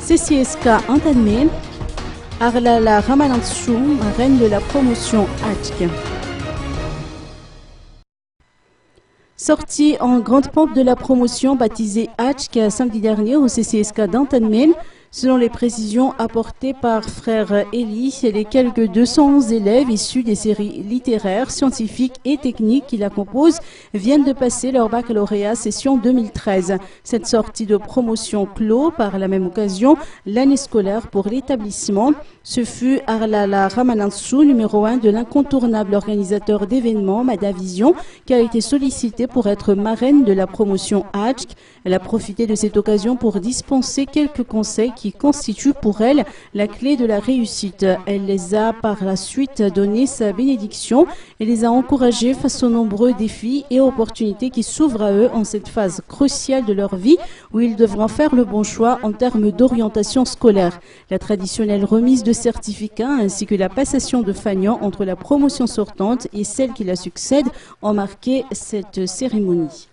CCSK Antanmen, Arlala Ramanantsoum, reine de la promotion HK. Sortie en grande pompe de la promotion baptisée HK samedi dernier au CCSK d'Antanmen. Selon les précisions apportées par frère Eli, les quelques 211 élèves issus des séries littéraires, scientifiques et techniques qui la composent viennent de passer leur baccalauréat session 2013. Cette sortie de promotion clôt par la même occasion l'année scolaire pour l'établissement. Ce fut Arlala Ramanantsoum, numéro 1 de l'incontournable organisateur d'événements Madavision, qui a été sollicitée pour être marraine de la promotion HK. Elle a profité de cette occasion pour dispenser quelques conseils qui constituent pour elle la clé de la réussite. Elle les a par la suite donné sa bénédiction et les a encouragés face aux nombreux défis et opportunités qui s'ouvrent à eux en cette phase cruciale de leur vie où ils devront faire le bon choix en termes d'orientation scolaire. La traditionnelle remise de certificats ainsi que la passation de fanion entre la promotion sortante et celle qui la succède ont marqué cette cérémonie.